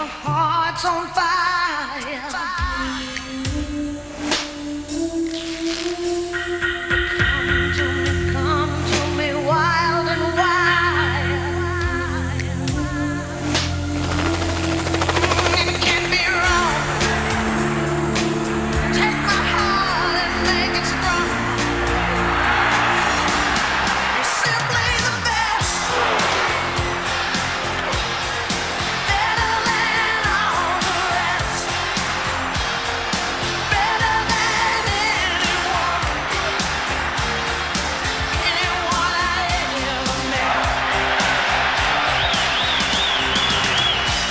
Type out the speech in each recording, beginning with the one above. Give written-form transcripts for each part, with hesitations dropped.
my heart's on fire. Come to me wild and wild. It can't be wrong. Take my heart and make it strong. You're simply the best. Better than all the rest. Better than anyone. Anyone I ever met.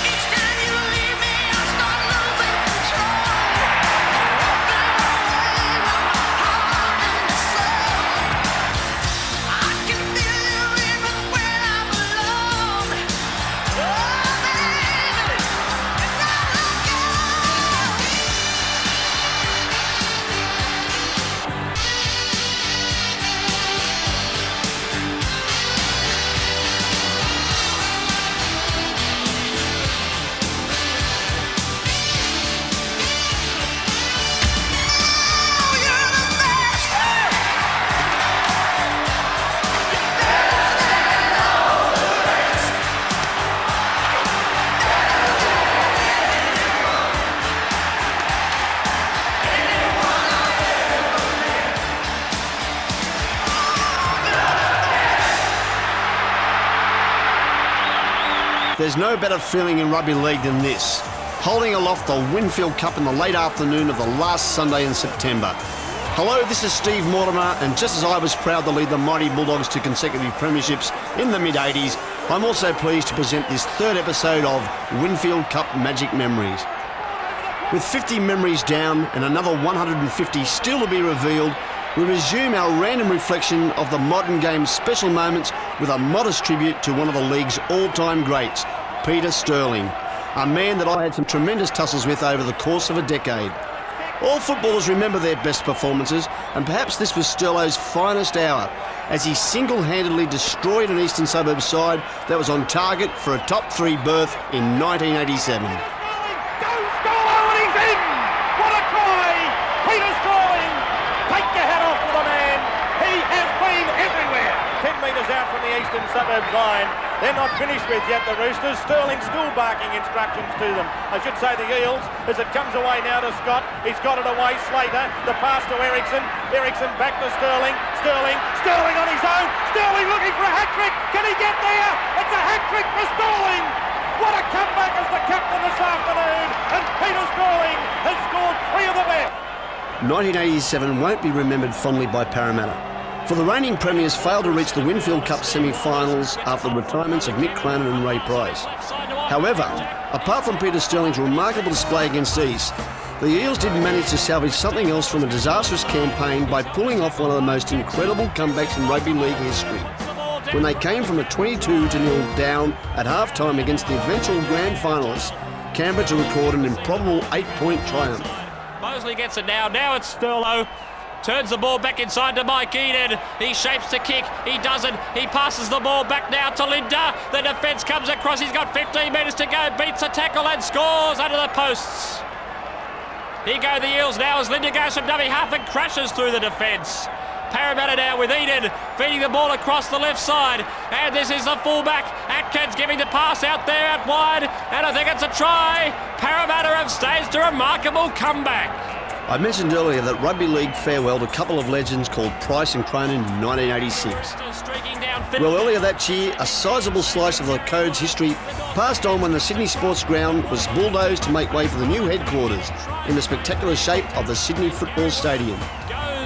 Each time you leave me, I start losing control. I can feel you even when I'm alone. Oh, baby, and I will go. Oh, you're the best. There's no better feeling in rugby league than this. Holding aloft the Winfield Cup in the late afternoon of the last Sunday in September. Hello, this is Steve Mortimer, and just as I was proud to lead the mighty Bulldogs to consecutive premierships in the mid-80s, I'm also pleased to present this third episode of Winfield Cup Magic Memories. With 50 memories down and another 150 still to be revealed, we resume our random reflection of the modern game's special moments with a modest tribute to one of the league's all-time greats, Peter Sterling, a man that I had some tremendous tussles with over the course of a decade. All footballers remember their best performances, and perhaps this was Sterlo's finest hour, as he single-handedly destroyed an Eastern Suburbs side that was on target for a top 3 berth in 1987. Go Sterlo, and he's in! What a try! Peter Sterling! Take your hat off to the man! He has been everywhere! 10 metres out from the Eastern Suburbs line. They're not finished with yet, the Roosters. Sterling still barking instructions to them. I should say the Eels, as it comes away now to Scott. He's got it away, Slater. The pass to Ericsson. Ericsson back to Sterling. Sterling on his own. Sterling looking for a hat-trick. Can he get there? It's a hat-trick for Sterling! What a comeback as the captain this afternoon, and Peter Sterling has scored 3 of the best. 1987 won't be remembered fondly by Parramatta, for the reigning premiers failed to reach the Winfield Cup semi-finals after the retirements of Mick Cronin and Ray Price. However, apart from Peter Sterling's remarkable display against East, the Eels did manage to salvage something else from a disastrous campaign by pulling off one of the most incredible comebacks in rugby league history, when they came from a 22-0 down at half-time against the eventual grand finalists, Canberra, to record an improbable 8-point triumph. Mosley gets it now. Now it's Sterlo. Turns the ball back inside to Mike Eden. He shapes to kick. He doesn't. He passes the ball back now to Linda. The defence comes across. He's got 15 metres to go. Beats a tackle and scores under the posts. Here go the Eels now as Linda goes from dummy half and crashes through the defence. Parramatta now with Eden feeding the ball across the left side, and this is the fullback Atkins giving the pass out there out wide, and I think it's a try. Parramatta have staged a remarkable comeback. I mentioned earlier that rugby league farewelled a couple of legends called Price and Cronin in 1986. Well, earlier that year, a sizable slice of the Code's history passed on when the Sydney Sports Ground was bulldozed to make way for the new headquarters in the spectacular shape of the Sydney Football Stadium.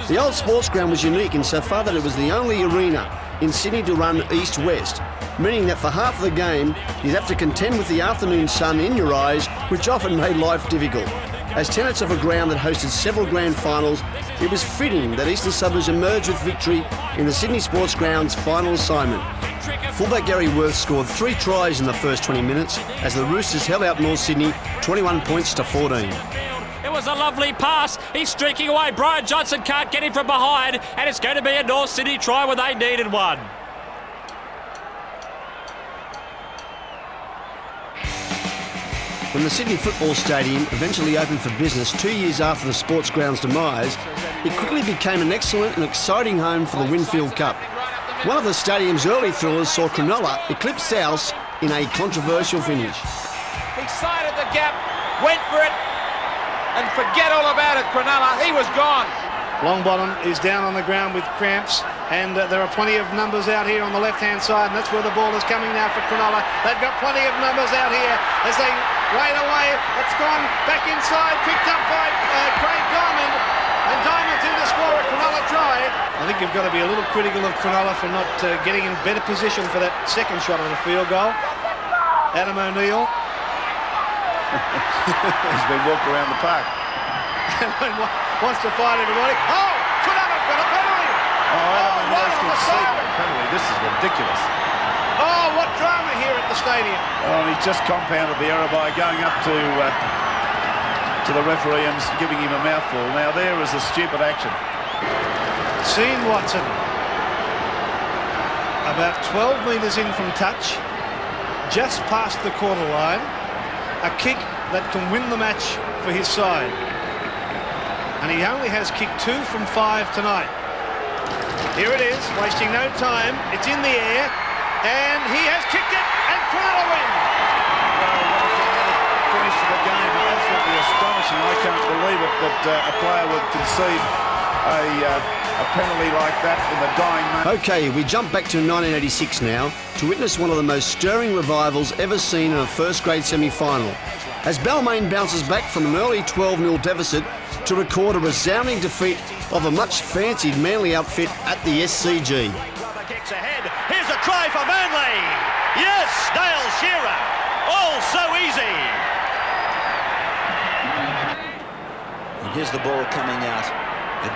The old sports ground was unique insofar that it was the only arena in Sydney to run east-west, meaning that for half of the game, you'd have to contend with the afternoon sun in your eyes, which often made life difficult. As tenants of a ground that hosted several grand finals, it was fitting that Eastern Suburbs emerged with victory in the Sydney Sports Ground's final assignment. Fullback Gary Worth scored 3 tries in the first 20 minutes as the Roosters held out North Sydney 21 points to 14. It was a lovely pass. He's streaking away. Brian Johnson can't get him from behind, and it's going to be a North Sydney try when they needed one. The When the Sydney Football Stadium eventually opened for business 2 years after the sports ground's demise, it quickly became an excellent and exciting home for the Winfield Cup. One of the stadium's early thrillers saw Cronulla eclipse South in a controversial finish. He sighted the gap, went for it, and forget all about it, Cronulla. He was gone. Longbottom is down on the ground with cramps, and there are plenty of numbers out here on the left-hand side, and that's where the ball is coming now for Cronulla. They've got plenty of numbers out here as they wade away. It's gone back inside, picked up by Craig Diamond, and Diamond's in to score a Cronulla try. I think you've got to be a little critical of Cronulla for not getting in better position for that second shot on the field goal. Adam O'Neill. He's been walked around the park. Wants to fight everybody. Oh, Cronulla's got a penalty. Adam O'Neill's on the conceded side. a penalty. This is ridiculous. Oh, what drama here at the stadium. Oh, he's just compounded the error by going up to the referee and giving him a mouthful. Now there is a stupid action. Sean Watson, about 12 metres in from touch, just past the quarter line, a kick that can win the match for his side. And he only has kicked 2 from 5 tonight. Here it is, wasting no time. It's in the air, and he has kicked it, and Cronulla win. Well, what a dramatic finish to the game. Absolutely astonishing. I can't believe it that a player would concede a penalty like that in the dying moment. Okay, we jump back to 1986 now to witness one of the most stirring revivals ever seen in a first-grade semi-final, as Balmain bounces back from an early 12-0 deficit to record a resounding defeat of a much-fancied Manly outfit at the SCG. Brother kicks ahead. Here's a try for Manly. Yes, Dale Shearer. All so easy. And here's the ball coming out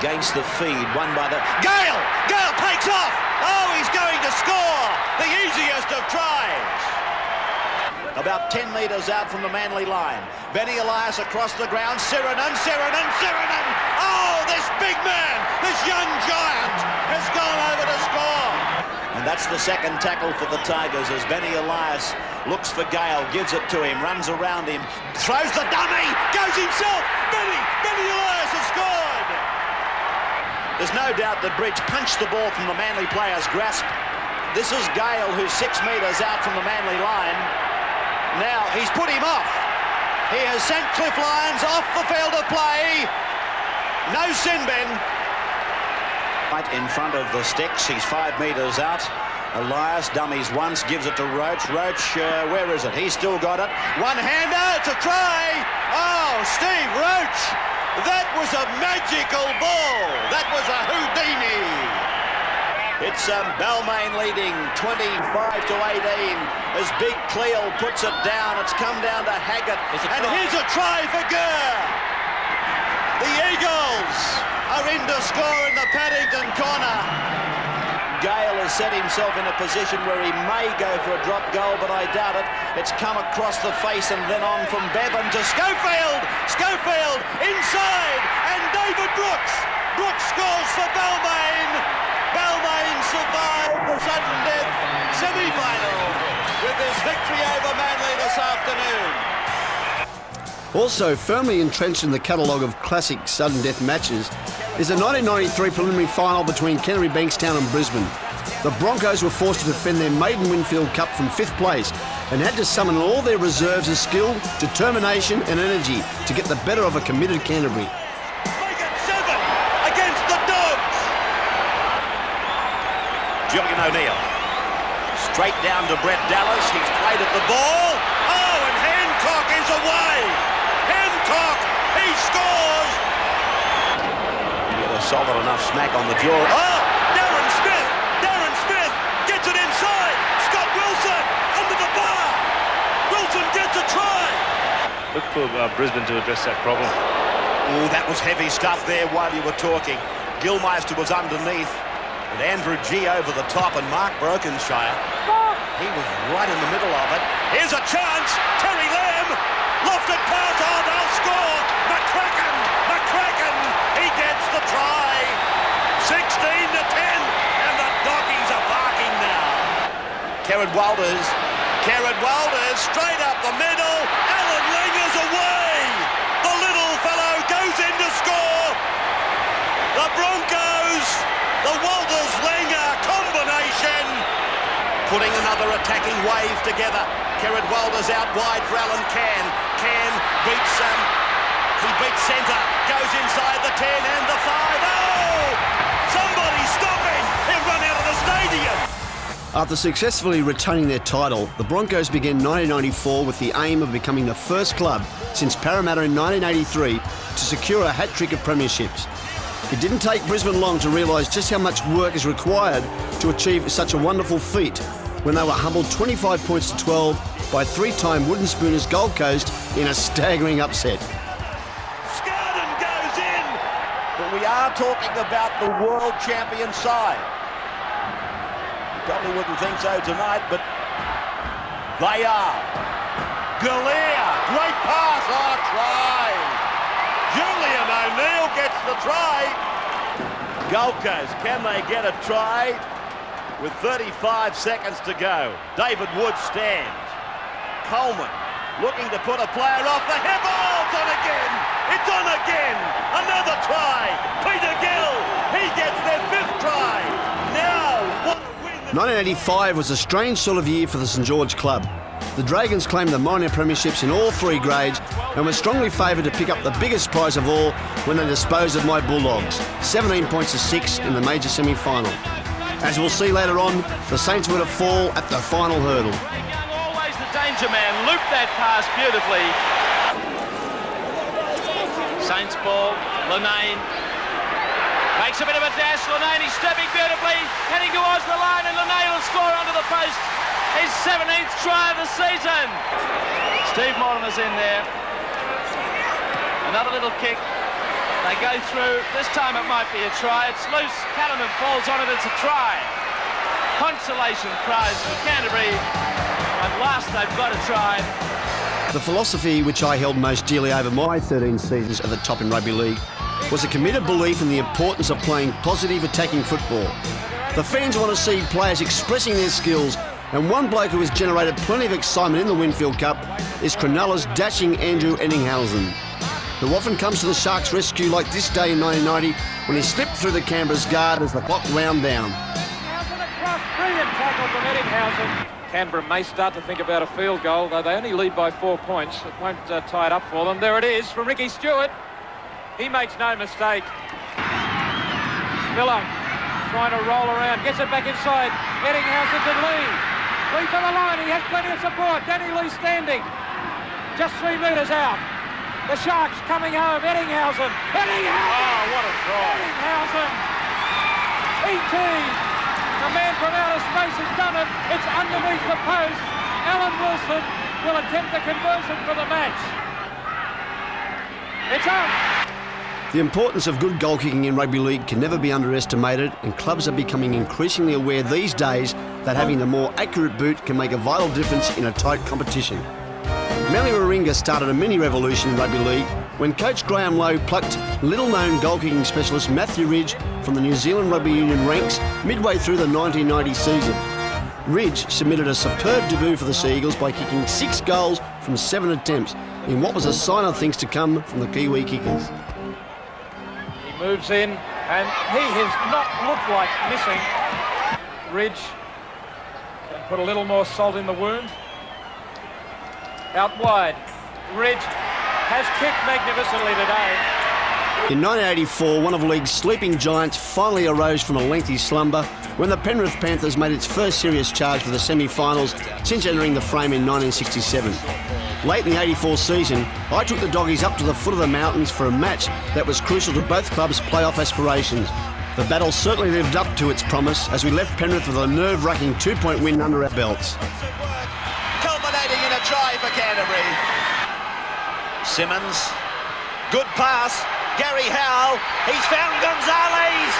against the feed, won by the... Gale! Gale takes off! Oh, he's going to score! The easiest of tries! About 10 metres out from the Manly line. Benny Elias across the ground. Sirenen! Oh, this big man, this young giant, has gone over to score! And that's the second tackle for the Tigers as Benny Elias looks for Gale, gives it to him, runs around him, throws the dummy, goes himself! Benny Elias has scored! There's no doubt that Bridge punched the ball from the Manly player's grasp. This is Gale, who's 6 metres out from the Manly line. Now, he's put him off. He has sent Cliff Lyons off the field of play. No sin bin. Right in front of the sticks, he's 5 metres out. Elias dummies once, gives it to Roach. Roach, where is it? He's still got it. One-hander, it's a try. Oh, Steve Roach. That was a magical ball. That was a Houdini. It's Balmain leading 25-18 as Big Cleo puts it down. It's come down to Haggett. And here's a try for Gurr. The Eagles are in to score in the Paddington corner. Gale has set himself in a position where he may go for a drop goal, but I doubt it. It's come across the face and then on from Bevan to Schofield. Schofield inside, and David Brooks. Brooks scores for Balmain. Balmain survived the sudden death semi-final with his victory over Manly this afternoon. Also firmly entrenched in the catalogue of classic sudden death matches is the 1993 preliminary final between Canterbury Bankstown and Brisbane. The Broncos were forced to defend their maiden Winfield Cup from 5th place and had to summon all their reserves of skill, determination and energy to get the better of a committed Canterbury. Make it 7 against the Dogs. Julian O'Neill. Straight down to Brett Dallas. He's played at the ball. Oh, and Hancock is away. Hancock, he scores. Get a solid enough smack on the jaw. Oh, Darren Smith gets it inside. Scott Wilson under the bar. Wilson gets a try. Look for Brisbane to address that problem. Oh, that was heavy stuff there while you were talking. Gilmeister was underneath, and Andrew G over the top, and Mark Brokenshire, he was right in the middle of it. Here's a chance. Terry Lamb, lofted pass. Oh, they'll score. McCracken, he gets the try. 16-10, and the doggies are barking now. Kerrod Walters, straight up the middle. Alan Langer. putting another attacking wave together. Kerrod Walder's out wide for Alan Can. Can beats he beats centre, goes inside the 10 and the 5. Oh! Somebody stop him! He'll run out of the stadium! After successfully retaining their title, the Broncos began 1994 with the aim of becoming the first club since Parramatta in 1983 to secure a hat-trick of premierships. It didn't take Brisbane long to realise just how much work is required to achieve such a wonderful feat when they were humbled 25 points to 12 by three-time Wooden Spooners Gold Coast in a staggering upset. Scarden goes in! But we are talking about the world champion side. Probably wouldn't think so tonight, but they are. Galea, great pass, try! Julian O'Neill gets the try. Gold Coast, can they get a try? With 35 seconds to go. David Wood stands. Coleman looking to put a player off the hip. Oh, it's on again! It's on again! Another try! Peter Gill, he gets their 5th try. Now, what a win! 1985 was a strange sort of year for the St George club. The Dragons claimed the minor premierships in all 3 grades and were strongly favoured to pick up the biggest prize of all when they disposed of my Bulldogs, 17 points to 6 in the major semi-final. As we'll see later on, the Saints were to fall at the final hurdle. Always the danger man, looped that pass beautifully. Saints ball, Linane makes a bit of a dash. Linane, he's stepping beautifully, heading towards the line, and Linane will score onto the post. His 17th try of the season. Steve Mortimer's in there. Another little kick. They go through. This time it might be a try. It's loose. Cattleman falls on it. It's a try. Consolation prize for Canterbury. At last they've got a try. The philosophy which I held most dearly over my 13 seasons at the top in rugby league was a committed belief in the importance of playing positive attacking football. The fans want to see players expressing their skills, and one bloke who has generated plenty of excitement in the Winfield Cup is Cronulla's dashing Andrew Ettinghausen, who often comes to the Sharks' rescue like this day in 1990 when he slipped through the Canberra's guard as the clock wound down. Brilliant tackle from Ettinghausen. Canberra may start to think about a field goal, though they only lead by 4 points. It won't tie it up for them. There it is from Ricky Stewart. He makes no mistake. Miller trying to roll around, gets it back inside. Ettinghausen to Lee. Lee for the line, he has plenty of support. Danny Lee standing. Just 3 metres out. The Sharks coming home. Ettinghausen. Ettinghausen! Oh, what a try. Ettinghausen. E.T. The man from outer space has done it. It's underneath the post. Alan Wilson will attempt the conversion for the match. It's up. The importance of good goal kicking in rugby league can never be underestimated, and clubs are becoming increasingly aware these days that having the more accurate boot can make a vital difference in a tight competition. Manly Warringah started a mini revolution in rugby league when coach Graham Lowe plucked little-known goal-kicking specialist Matthew Ridge from the New Zealand Rugby Union ranks midway through the 1990 season. Ridge submitted a superb debut for the Sea Eagles by kicking 6 goals from 7 attempts in what was a sign of things to come from the Kiwi kickers. He moves in, and he has not looked like missing. Ridge can put a little more salt in the wound. Out wide. Ridge has kicked magnificently today. In 1984, one of the league's sleeping giants finally arose from a lengthy slumber when the Penrith Panthers made its first serious charge for the semi-finals since entering the frame in 1967. Late in the 84 season, I took the Doggies up to the foot of the mountains for a match that was crucial to both clubs' playoff aspirations. The battle certainly lived up to its promise as we left Penrith with a nerve-wracking 2-point win under our belts. Culminating in a try for Canterbury. Simmons, good pass. Gary Howell, he's found Gonzalez.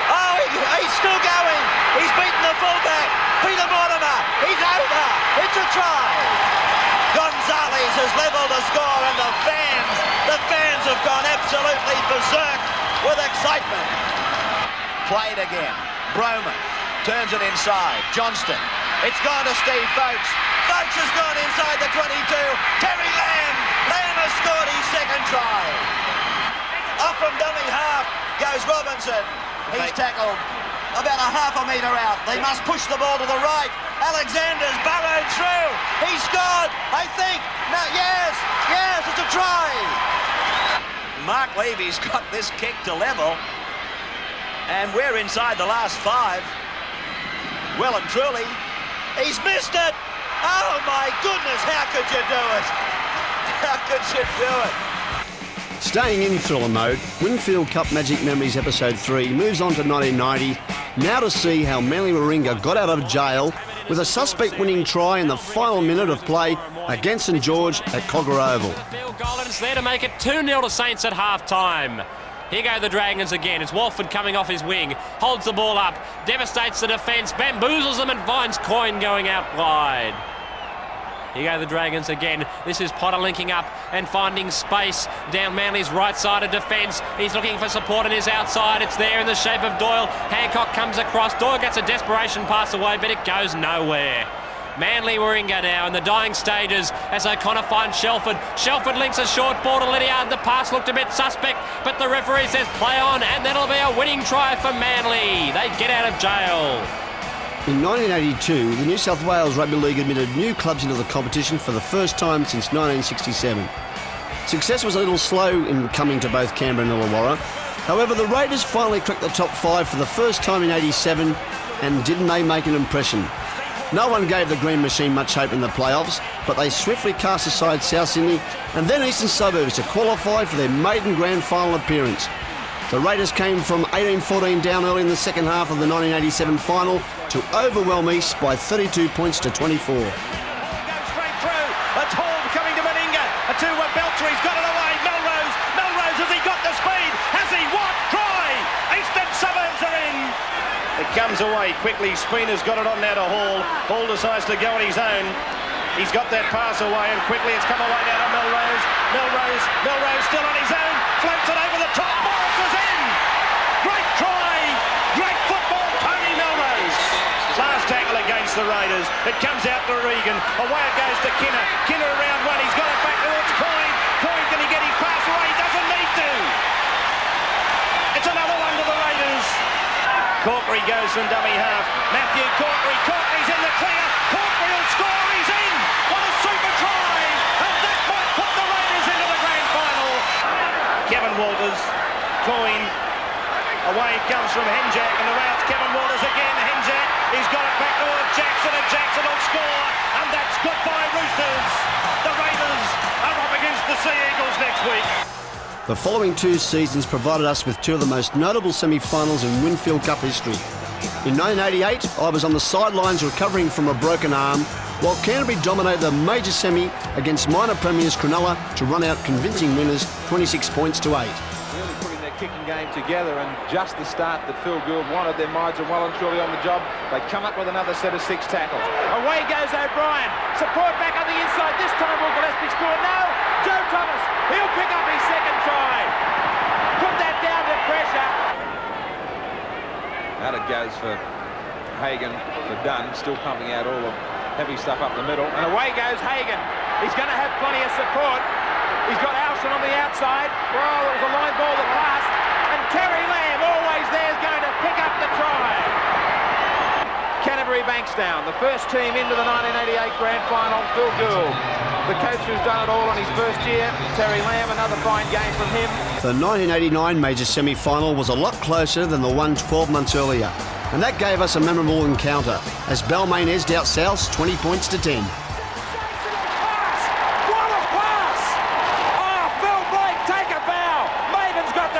Oh, he's still going. He's beaten the fullback. Peter Mortimer, he's over. It's a try. Gonzalez has levelled a score, and the fans have gone absolutely berserk with excitement. Played again. Broman turns it inside. Johnston. It's gone to Steve Folkes. Folkes has gone inside the 22. Terry Lamb. Lamb has scored his second try. Off from dummy half goes Robinson. He's tackled about a half a metre out. They must push the ball to the right. Alexander's burrowed through. He scored, I think. No, yes, it's a try. Mark Levy's got this kick to level. And we're inside the last 5. Well and truly, he's missed it. Oh my goodness, how could you do it? How could you do it? Staying in thriller mode, Winfield Cup Magic Memories Episode 3 moves on to 1990, now to see how Manly Warringah got out of jail with a suspect winning try in the final minute of play against St George at Cogra Oval. Field goal, and it's there to make it 2-0 to Saints at half-time. Here go the Dragons again. It's Walford coming off his wing, holds the ball up, devastates the defence, bamboozles them and finds Coyne going out wide. Here go the Dragons again. This is Potter linking up and finding space down Manly's right side of defence. He's looking for support on his outside. It's there in the shape of Doyle. Hancock comes across. Doyle gets a desperation pass away, but it goes nowhere. Manly Warringah now in the dying stages as O'Connor finds Shelford. Shelford links a short ball to Lydiard. The pass looked a bit suspect, but the referee says play on, and that'll be a winning try for Manly. They get out of jail. In 1982, the New South Wales Rugby League admitted new clubs into the competition for the first time since 1967. Success was a little slow in coming to both Canberra and Illawarra. However, the Raiders finally cracked the top 5 for the first time in 87, and didn't they make an impression? No one gave the Green Machine much hope in the playoffs, but they swiftly cast aside South Sydney and then Eastern Suburbs to qualify for their maiden grand final appearance. The Raiders came from 18-14 down early in the second half of the 1987 final to overwhelm East by 32 points to 24. Goes straight through. It's Hall coming to Meninga. A 2 with Belcher. He's got it away. Melrose, has he got the speed? Has he? What? Try! Eastern Suburbs are in. It comes away quickly. Spina's got it on now to Hall. Hall decides to go on his own. He's got that pass away, and quickly it's come away now to Melrose. Melrose still on his own. Floats it over the top. Morris is in. Great try. Great football, Tony Melrose. Last tackle against the Raiders. It comes out to Regan. Away it goes to Kinner. Kinner around one. He's got it back towards Coyne. Coyne, can he get his pass away? He doesn't need to. It's another one to the Raiders. Corkery goes from dummy half. Matthew Corkery. Corkery's in the clear. Corkery will score. He's in. What a super try. And that might put the Raiders into the grand final. Kevin Walters. Coyne. Away it comes from Henjack, and around Kevin Walters again. Henjack, he's got it back towards Jackson, and Jackson will score, and that's goodbye Roosters. The Raiders are up against the Sea Eagles next week. The following 2 seasons provided us with 2 of the most notable semi-finals in Winfield Cup history. In 1988, I was on the sidelines recovering from a broken arm, while Canterbury dominated the major semi against minor premiers Cronulla to run out convincing winners 26 points to 8. Kicking game together, and just the start that Phil Gould wanted. Their minds are well and truly on the job. They come up with another set of 6 tackles. Away goes O'Brien. Support back on the inside. This time will Gillespie score? No. Joe Thomas. He'll pick up his second try. Put that down to pressure. Out it goes for Hagan, for Dunn, still pumping out all the heavy stuff up the middle. And away goes Hagan. He's going to have plenty of support. He's got Alston on the outside. Well, there was a line ball that passed. And Terry Lamb, always there, is going to pick up the try. Canterbury Bankstown, the first team into the 1988 grand final. Phil Gould, the coach who's done it all in his first year. Terry Lamb, another fine game from him. The 1989 major semi-final was a lot closer than the one 12 months earlier, and that gave us a memorable encounter as Balmain edged out Souths 20 points to 10.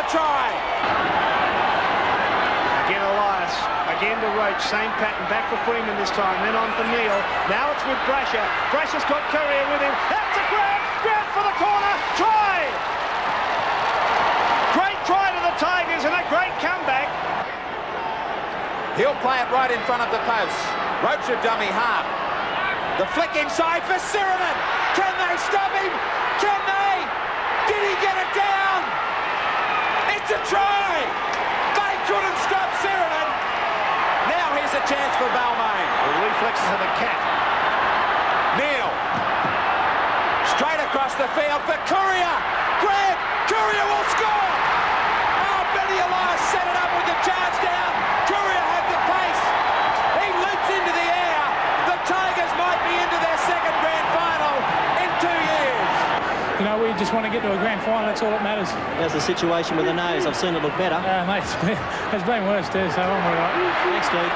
Try. Again Elias, again to Roach, same pattern, back for Freeman this time, then on for Neal. Now it's with Brasher. Brasher's got Courier with him. That's a grab for the corner, try! Great try to the Tigers and a great comeback. He'll play it right in front of the post. Roach a dummy half. The flick inside for Sirinen. Can they stop him? Can they? Did he get it down? It's a try! They couldn't stop Sirinen. Now here's a chance for Balmain. The reflexes of the cat. Neal. Straight across the field for Courier. Grab! Courier will score! Oh, Benny Elias set it up with the charge down. Courier had the pace. He leaps into the air. The you know, we just want to get to a grand final. That's all that matters. How's the situation with the nose? I've seen it look better. Mate, it's been worse too, so I'm all right. Thanks, Steve.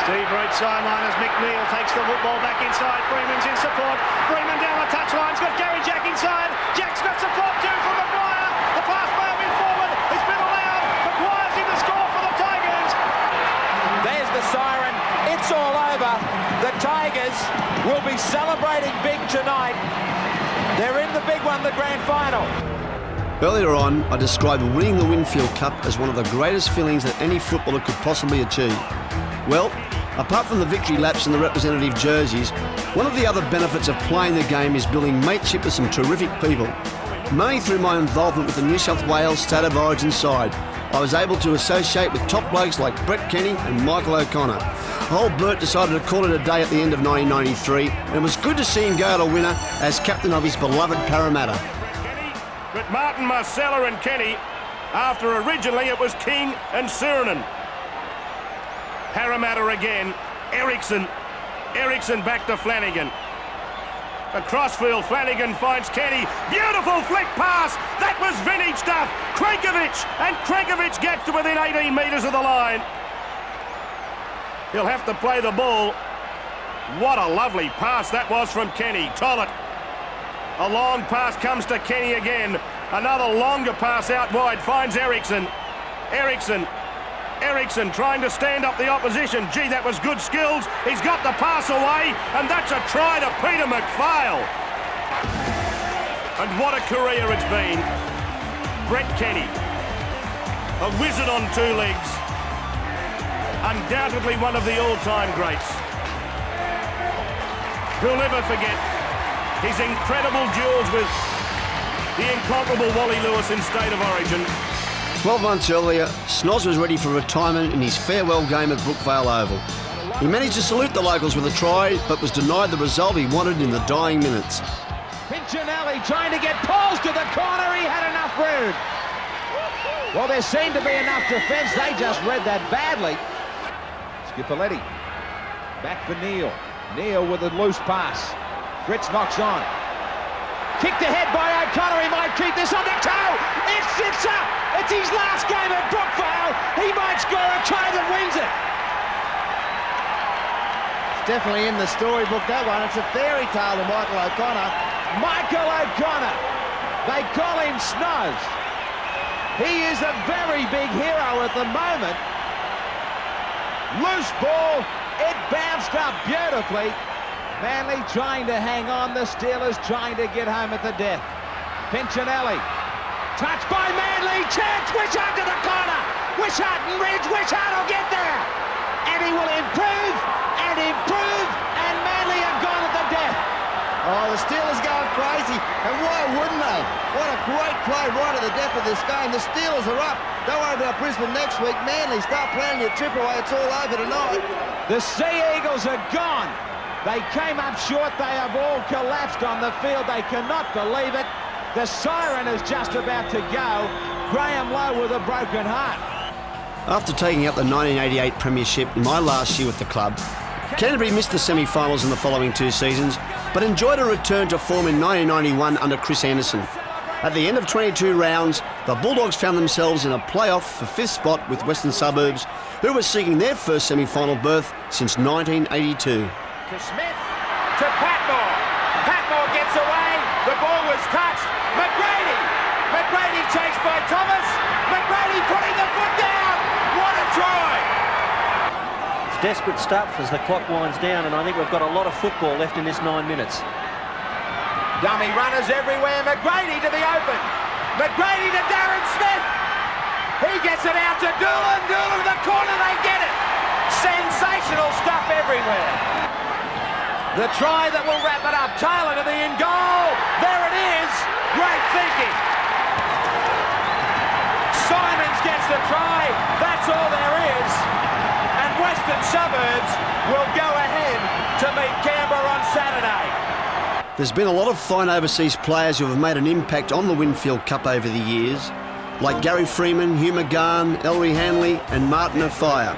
Steve right sideline as McNeil takes the football back inside. Freeman's in support. Freeman down the touchline. He's got Gary Jack inside. Jack's got support too from Maguire. The pass may have been forward. It's been allowed. Maguire's in the score for the Tigers. There's the siren. It's all over. The Tigers will be celebrating big tonight. They're in the big one, the grand final. Earlier on, I described winning the Winfield Cup as one of the greatest feelings that any footballer could possibly achieve. Well, apart from the victory laps and the representative jerseys, one of the other benefits of playing the game is building mateship with some terrific people. Mainly through my involvement with the New South Wales State of Origin side, I was able to associate with top blokes like Brett Kenny and Michael O'Connor. Old Bert decided to call it a day at the end of 1993, and it was good to see him go out a winner as captain of his beloved Parramatta. But Martin, Marcella and Kenny, after originally it was King and Sirenen. Parramatta again. Ericsson back to Flanagan. Across field, Flanagan finds Kenny. Beautiful flick pass. That was vintage stuff. Krankovic gets to within 18 metres of the line. He'll have to play the ball. What a lovely pass that was from Kenny. Tollett. A long pass comes to Kenny again. Another longer pass out wide finds Ericsson. Ericsson trying to stand up the opposition. Gee, that was good skills. He's got the pass away, and that's a try to Peter McPhail. And what a career it's been. Brett Kenny, a wizard on two legs. Undoubtedly one of the all-time greats. We'll never forget his incredible duels with the incomparable Wally Lewis in State of Origin. 12 months earlier, Snoz was ready for retirement in his farewell game at Brookvale Oval. He managed to salute the locals with a try, but was denied the result he wanted in the dying minutes. Pincinelli trying to get Pauls to the corner. He had enough room. Well, there seemed to be enough defence. They just read that badly. Skipoletti. Back for Neil. Neil with a loose pass. Fritz knocks on. Kicked ahead by O'Connor. He might keep this on the toe. It sits up. It's his last game at Brookvale. He might score a try that wins it. It's definitely in the storybook, that one. It's a fairy tale to Michael O'Connor. Michael O'Connor. They call him Snoz. He is a very big hero at the moment. Loose ball. It bounced up beautifully. Manly trying to hang on. The Steelers trying to get home at the death. Pincinelli. Touched by Manly. Chance. Wishart to the corner. Wishart and Ridge. Wishart will get there. And he will improve and improve. And Manly have gone at the death. Oh, the Steelers going crazy. And why wouldn't they? What a great play right at the death of this game. The Steelers are up. Don't worry about Brisbane next week. Manly, start planning your trip away. It's all over tonight. The Sea Eagles are gone. They came up short. They have all collapsed on the field. They cannot believe it. The siren is just about to go. Graham Lowe with a broken heart. After taking up the 1988 Premiership in my last year with the club, Canterbury missed the semi-finals in the following two seasons, but enjoyed a return to form in 1991 under Chris Anderson. At the end of 22 rounds, the Bulldogs found themselves in a playoff for fifth spot with Western Suburbs, who were seeking their first semi-final berth since 1982. To Smith, to Patmore. Patmore gets away. The ball was touched. McGrady chased by Thomas. McGrady putting the foot down. What a try! It's desperate stuff as the clock winds down, and I think we've got a lot of football left in this 9 minutes. Dummy runners everywhere. McGrady to the open. McGrady to Darren Smith. He gets it out to Doolan. Doolan to the corner. They get it. Sensational stuff everywhere. The try that will wrap it up. Taylor to the in goal. There it is. Great thinking. Simons gets the try. That's all there is. And Western Suburbs will go ahead to meet Canberra on Saturday. There's been a lot of fine overseas players who have made an impact on the Winfield Cup over the years, like Gary Freeman, Hugh McGahn, Ellery Hanley and Martin Offiah.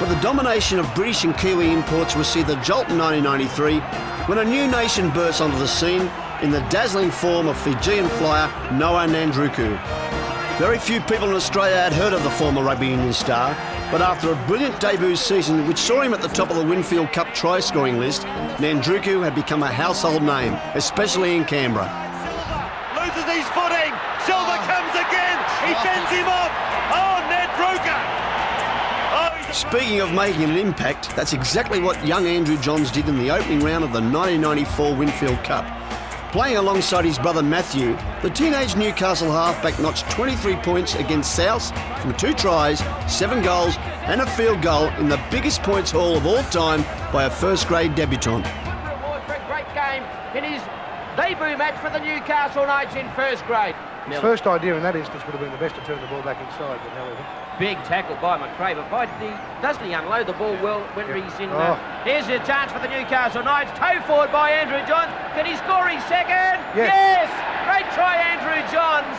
But the domination of British and Kiwi imports received a jolt in 1993 when a new nation burst onto the scene in the dazzling form of Fijian flyer Noah Nandruku. Very few people in Australia had heard of the former rugby union star, but after a brilliant debut season which saw him at the top of the Winfield Cup try-scoring list, Nandruku had become a household name, especially in Canberra. Loses his footing. Silva comes again. He fends him off. Oh, Nandruku. Speaking of making an impact, that's exactly what young Andrew Johns did in the opening round of the 1994 Winfield Cup. Playing alongside his brother Matthew, the teenage Newcastle halfback notched 23 points against South from 2 tries, 7 goals and a field goal in the biggest points haul of all time by a first-grade debutant. Reward for a great game in his debut match for the Newcastle Knights in first grade. His first idea in that instance would have been the best to turn the ball back inside, but however. Big tackle by McRae, but doesn't he unload the ball well when he's in? Here's a chance for the Newcastle Knights. Toe forward by Andrew Johns. Can he score his second? Yes! Great try, Andrew Johns.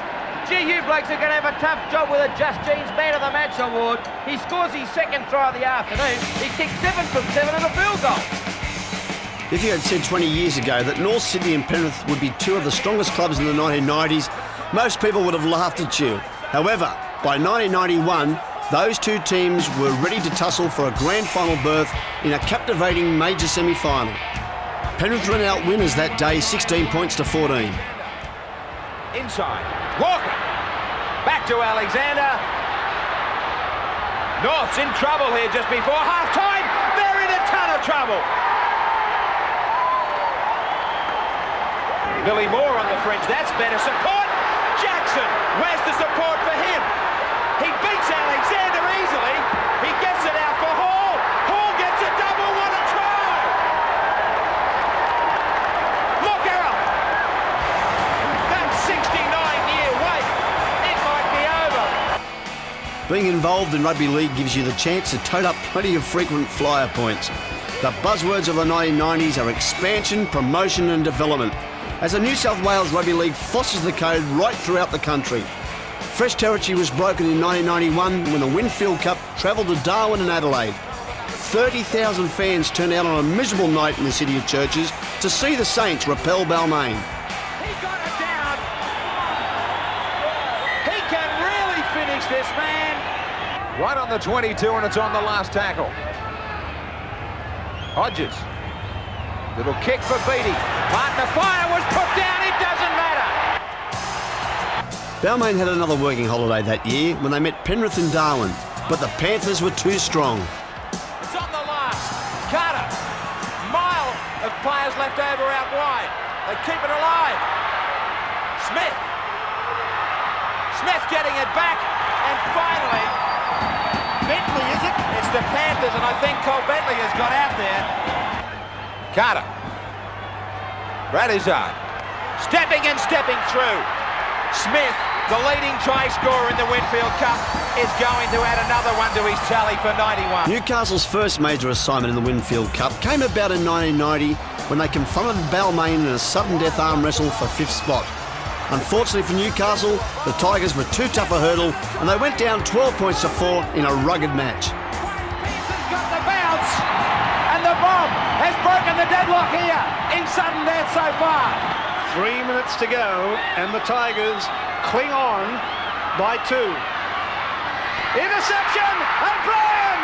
Gee, you blokes are going to have a tough job with a Just Jeans Man of the Match award. He scores his second try of the afternoon. He kicked 7 from 7 and a field goal. If you had said 20 years ago that North Sydney and Penrith would be 2 of the strongest clubs in the 1990s, most people would have laughed at you. However, by 1991, those 2 teams were ready to tussle for a grand final berth in a captivating major semi-final. Penrith ran out winners that day, 16 points to 14. Inside. Walker. Back to Alexander. North's in trouble here just before half-time. They're in a ton of trouble. Billy Moore on the fringe. That's better support. Jackson. Where's the support for him? He beats Alexander easily. He gets it out for Hall. Hall gets a double. What a try! Look out! That 69-year wait. It might be over. Being involved in rugby league gives you the chance to tote up plenty of frequent flyer points. The buzzwords of the 1990s are expansion, promotion and development, as the New South Wales Rugby League fosters the code right throughout the country. Fresh territory was broken in 1991 when the Winfield Cup travelled to Darwin and Adelaide. 30,000 fans turned out on a miserable night in the city of churches to see the Saints repel Balmain. He got it down. He can really finish this, man. Right on the 22 and it's on the last tackle. Hodges. Little kick for Beattie. Martin Fire was put down. It doesn't matter. Balmain had another working holiday that year when they met Penrith in Darwin, but the Panthers were too strong. It's on the last. Carter. Mile of players left over out wide. They keep it alive. Smith. Smith getting it back. And finally, Bentley, is it? It's the Panthers, and I think Cole Bentley has got out there. Carter. Radizard. Stepping and stepping through. Smith, the leading try scorer in the Winfield Cup, is going to add another one to his tally for 91. Newcastle's first major assignment in the Winfield Cup came about in 1990 when they confronted Balmain in a sudden death arm wrestle for 5th spot. Unfortunately for Newcastle, the Tigers were too tough a hurdle and they went down 12 points to 4 in a rugged match. He's got the bounce and the bomb has broken the deadlock here in sudden death so far. 3 minutes to go, and the Tigers cling on by 2. Interception! O'Brien!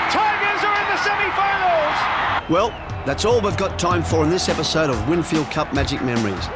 Tigers are in the semi-finals! Well, that's all we've got time for in this episode of Winfield Cup Magic Memories.